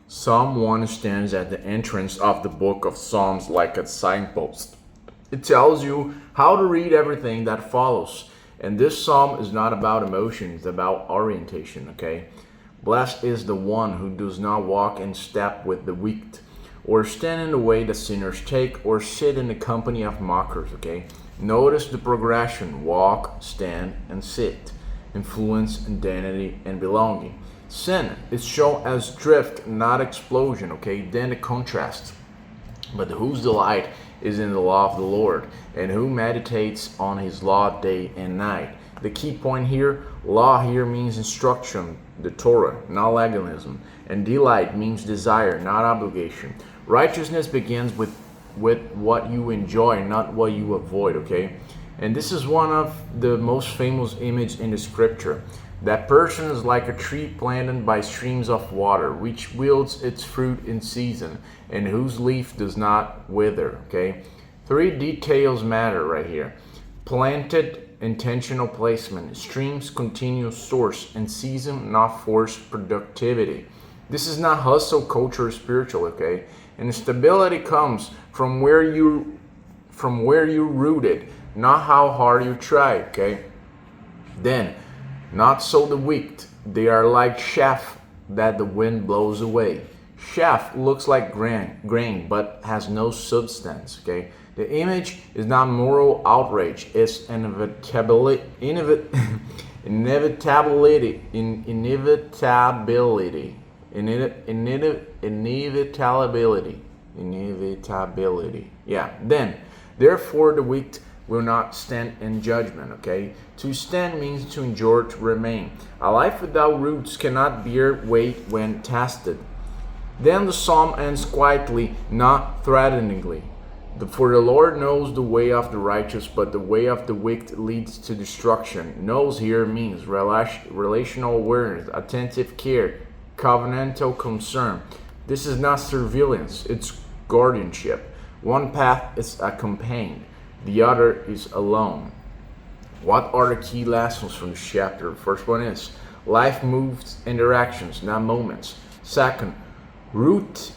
Psalm 1 stands at the entrance of the book of Psalms like a signpost. It tells you how to read everything that follows. And this psalm is not about emotion, it's about orientation, okay? Blessed is the one who does not walk in step with the wicked, or stand in the way that sinners take, or sit in the company of mockers, okay? Notice the progression: walk, stand, and sit. Influence, identity, and belonging. Sin is shown as drift, not explosion, okay? Then the contrast. But whose delight is in the law of the Lord, and who meditates on his law day and night. The key point here: law here means instruction, the Torah, not legalism. And delight means desire, not obligation. Righteousness begins with what you enjoy, not what you avoid, okay? And this is one of the most famous images in the scripture. That person is like a tree planted by streams of water, which yields its fruit in season, and whose leaf does not wither. Okay? 3 details matter right here: planted, intentional placement; streams, continuous source; and season, not forced productivity. This is not hustle culture or spiritual, okay? And stability comes from where you're rooted, not how hard you try, okay? Then, not so the wicked. They are like chaff that the wind blows away. Chaff looks like grain but has no substance, okay? The image is not moral outrage, it's inevitability, inevitability, inevitability, inevitability. Yeah. Then, therefore, the wicked will not stand in judgment, okay? To stand means to endure, to remain. A life without roots cannot bear weight when tested. Then the psalm ends quietly, not threateningly. For the Lord knows the way of the righteous, but the way of the wicked leads to destruction. Knows here means relational awareness, attentive care, covenantal concern. This is not surveillance, it's guardianship. One path is accompanied, the other is alone. What are the key lessons from this chapter? The first one is life moves in directions, not moments. Second, rootedness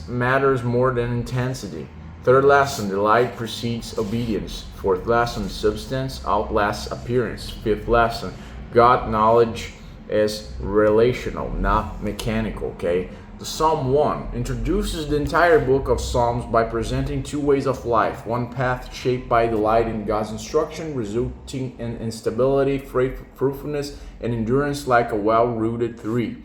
matters more than intensity. Third lesson, delight precedes obedience. Fourth lesson, substance outlasts appearance. Fifth lesson, God knowledge is relational, not mechanical, okay? The Psalm 1 introduces the entire book of Psalms by presenting 2 ways of life. One path shaped by delight in God's instruction, resulting in instability, fruitfulness, and endurance like a well-rooted tree.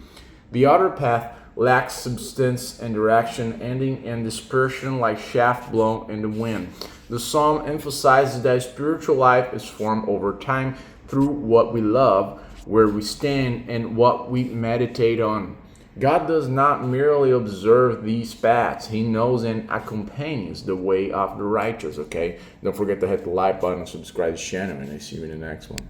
The other path lacks substance and direction, ending in dispersion like chaff blown in the wind. The Psalm emphasizes that spiritual life is formed over time through what we love, where we stand, and what we meditate on. God does not merely observe these paths, He knows and accompanies the way of the righteous, okay? Don't forget to hit the like button and subscribe to the channel, and I see you in the next one.